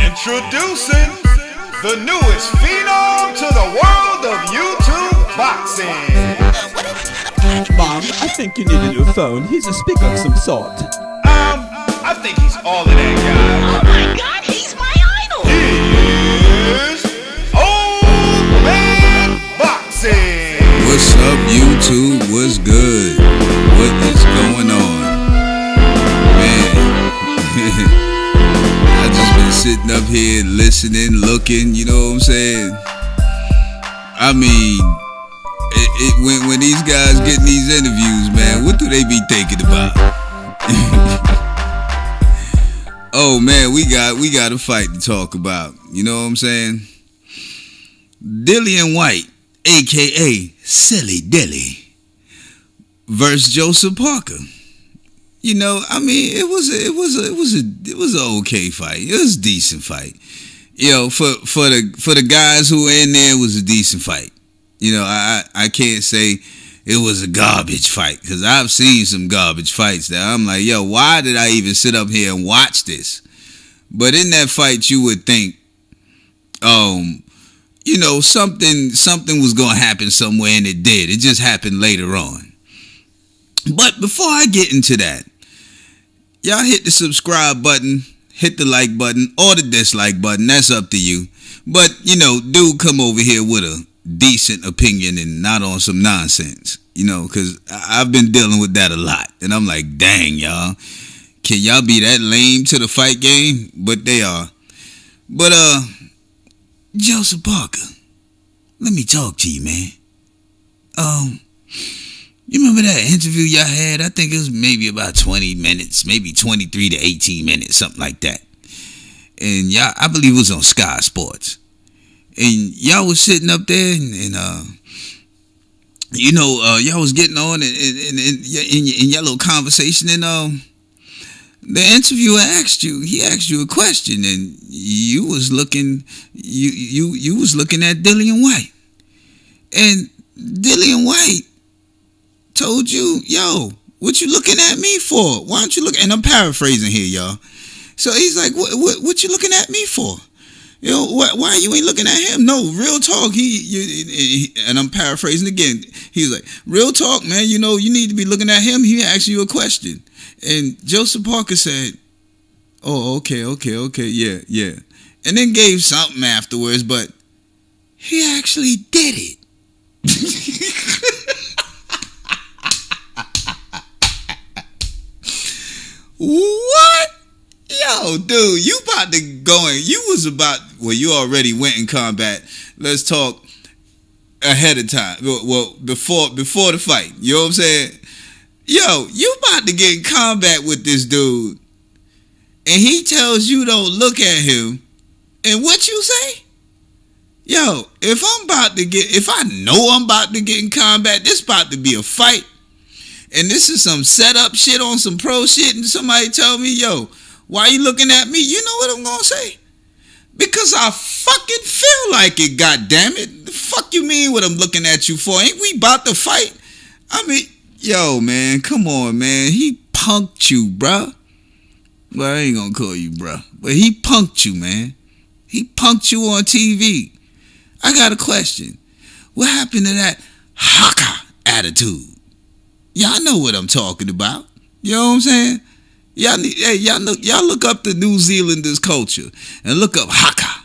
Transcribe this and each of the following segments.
Introducing the newest phenom to the world of YouTube boxing. Mom, I think you need a new phone. He's a speaker of some sort. I think he's all of that guy. Oh my God, he's my idol. He is Old Man Boxing. What's up, YouTube? What's good? What is going on? Man, I just been sitting up here listening, looking, you know what I'm saying? I mean, when these guys getting these interviews, man, what do they be thinking about? Oh man, we got a fight to talk about. You know what I'm saying? Dillian Whyte, aka Silly Dilly, versus Joseph Parker. You know, I mean, it was an okay fight. It was a decent fight. You know, for the guys who were in there, it was a decent fight. You know, I can't say it was a garbage fight, because I've seen some garbage fights that I'm like, yo, why did I even sit up here and watch this? But in that fight, you would think, you know, something was going to happen somewhere, and it did. It just happened later on. But before I get into that, y'all hit the subscribe button, hit the like button, or the dislike button. That's up to you. But, you know, dude come over here with a decent opinion and not on some nonsense, you know, because I've been dealing with that a lot. And I'm like, dang, y'all, can y'all be that lame to the fight game? But they are. But, Joseph Parker, let me talk to you, man. You remember that interview y'all had? I think it was maybe about 20 minutes, maybe 23 to 18 minutes, something like that. And y'all, I believe it was on Sky Sports. And y'all was sitting up there and you know, y'all was getting on in your little conversation, and the interviewer asked you a question, and you was looking at Dillian Whyte. And Dillian Whyte told you, yo, what you looking at me for? Why don't you look? And I'm paraphrasing here, y'all. So he's like, what you looking at me for? You know, why you ain't looking at him? No, real talk. And I'm paraphrasing again. He's like, real talk, man. You know, you need to be looking at him. He asked you a question. And Joseph Parker said, oh, okay, yeah. And then gave something afterwards, but he actually did it. What? Yo, dude, you about to go in. You already went in combat. Let's talk ahead of time. Well, before the fight. You know what I'm saying? Yo, you about to get in combat with this dude, and he tells you don't look at him, and what you say? Yo, if I know I'm about to get in combat, this about to be a fight, and this is some setup shit on some pro shit, and somebody tell me, yo, why you looking at me? You know what I'm gonna say? Because I fucking feel like it, goddammit. The fuck you mean what I'm looking at you for? Ain't we about to fight? I mean, yo, man, come on, man. He punked you, bruh. Well, I ain't gonna call you bruh, but he punked you, man. He punked you on TV. I got a question. What happened to that haka attitude? Y'all know what I'm talking about. You know what I'm saying? Y'all look up the New Zealanders culture and look up haka.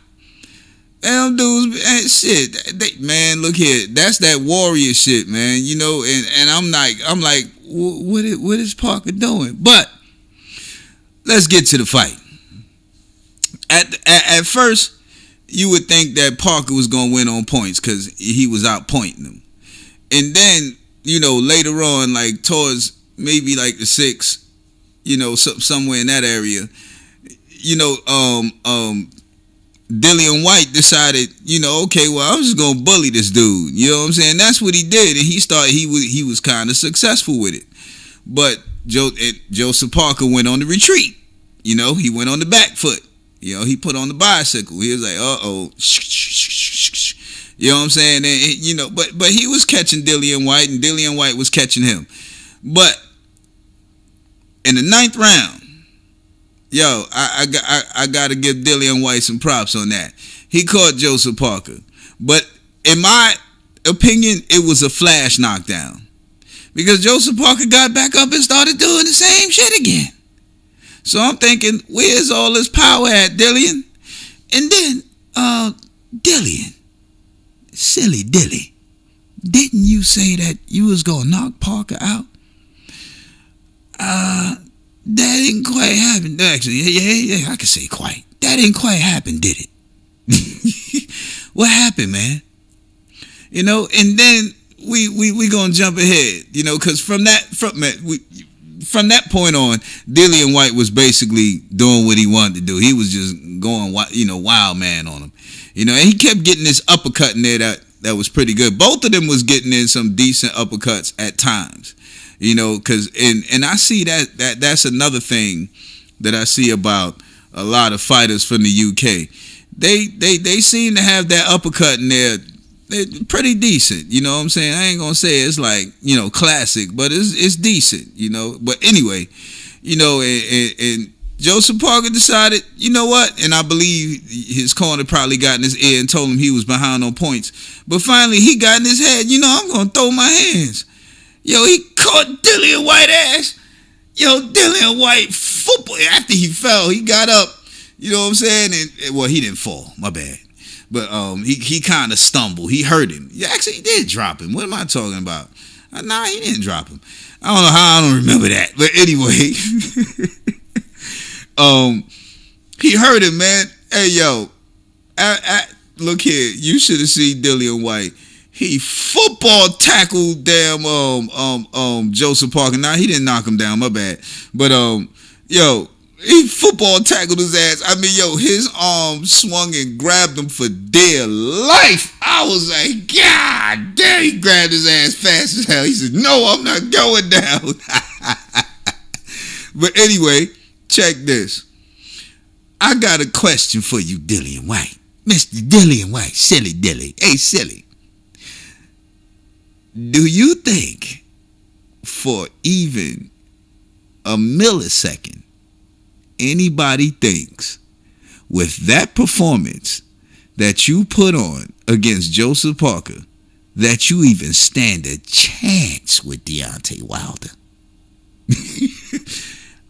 And them dudes, man, shit, man, look here, that's that warrior shit, man. You know, and I'm like, what is Parker doing? But let's get to the fight. At first, you would think that Parker was gonna win on points because he was outpointing him, and then, you know, later on, like towards maybe like the sixth, you know, somewhere in that area, you know, Dillian Whyte decided, you know, okay, well, I'm just gonna bully this dude. You know what I'm saying? That's what he did, and he was kind of successful with it. But Joseph Parker went on the retreat. You know, he went on the back foot. You know, he put on the bicycle. He was like, uh-oh. You know what I'm saying? And, you know, but he was catching Dillian Whyte, and Dillian Whyte was catching him. But in the 9th round, yo, I gotta give Dillian Whyte some props on that. He caught Joseph Parker, but in my opinion, it was a flash knockdown because Joseph Parker got back up and started doing the same shit again. So I'm thinking, where's all this power at, Dillian? And then, Dillian, silly Dilly, didn't you say that you was gonna knock Parker out? That didn't quite happen. Actually, yeah, I can say quite. That didn't quite happen, did it? What happened, man? You know, and then we gonna jump ahead, you know, because from that point on, Dillian Whyte was basically doing what he wanted to do. He was just going, you know, wild man on him, you know, and he kept getting this uppercut in there that was pretty good. Both of them was getting in some decent uppercuts at times, you know, because and I see that's another thing that I see about a lot of fighters from the UK. They seem to have that uppercut in there. They're pretty decent, you know what I'm saying? I ain't gonna say it's like, you know, classic, but it's decent, you know. But anyway, you know, and Joseph Parker decided, you know what? And I believe his corner probably got in his ear and told him he was behind on points. But finally, he got in his head, you know, I'm gonna throw my hands. Yo, he caught Dillian Whyte ass. Yo, Dillian Whyte football. After he fell, he got up. You know what I'm saying? And well, he didn't fall. My bad. But he kind of stumbled. He hurt him. Actually, he did drop him. What am I talking about? Nah, he didn't drop him. I don't know how. I don't remember that. But anyway, he hurt him, man. Hey, yo, look here. You should have seen Dillian Whyte. He football tackled damn Joseph Parker. Nah, he didn't knock him down. My bad. But yo. He football tackled his ass. I mean, yo, his arm swung and grabbed him for dear life. I was like, God damn, he grabbed his ass fast as hell. He said, no, I'm not going down. But anyway, check this. I got a question for you, Dillian Whyte. Mr. Dillian Whyte, silly Dilly. Hey, silly. Do you think for even a millisecond, anybody thinks with that performance that you put on against Joseph Parker that you even stand a chance with Deontay Wilder?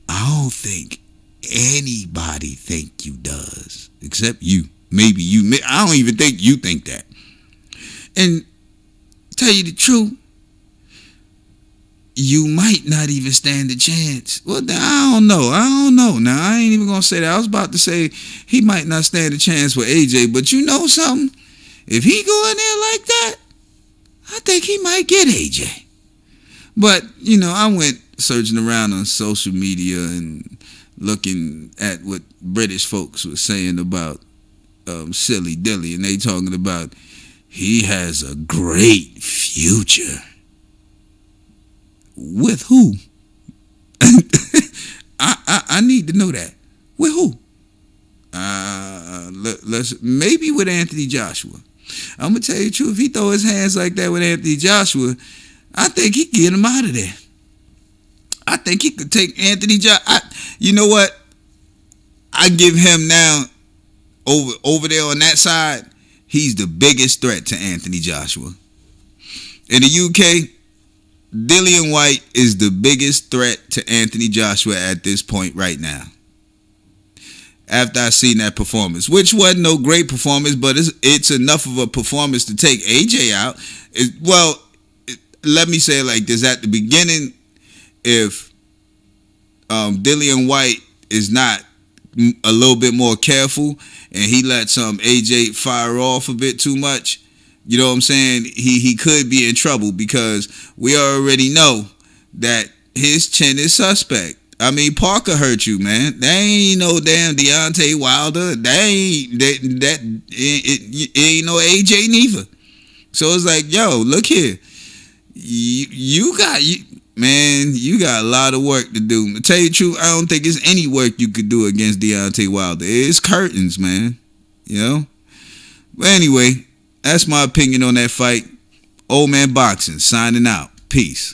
I don't think anybody think you does, except you. Maybe you. I don't even think you think that. And tell you the truth, you might not even stand a chance. Well, I don't know. Now, I ain't even going to say that. I was about to say he might not stand a chance with AJ, but you know something? If he go in there like that, I think he might get AJ. But, you know, I went searching around on social media and looking at what British folks were saying about Silly Dilly, and they talking about he has a great future. With who? I need to know that. With who? Let's maybe with Anthony Joshua. I'm gonna tell you the truth. If he throw his hands like that with Anthony Joshua, I think he can get him out of there. I think he could take Anthony Joshua. You know what? I give him now over there on that side. He's the biggest threat to Anthony Joshua. In the UK, Dillian Whyte is the biggest threat to Anthony Joshua at this point right now. After I seen that performance, which wasn't no great performance, but it's enough of a performance to take AJ out. Let me say it like this. At the beginning, if Dillian Whyte is not a little bit more careful and he lets AJ fire off a bit too much, you know what I'm saying? He could be in trouble because we already know that his chin is suspect. I mean, Parker hurt you, man. That ain't no damn Deontay Wilder. That ain't no AJ neither. So it's like, yo, look here. You got a lot of work to do. To tell you the truth, I don't think there's any work you could do against Deontay Wilder. It's curtains, man. You know? But anyway, that's my opinion on that fight. Old Man Boxing, signing out. Peace.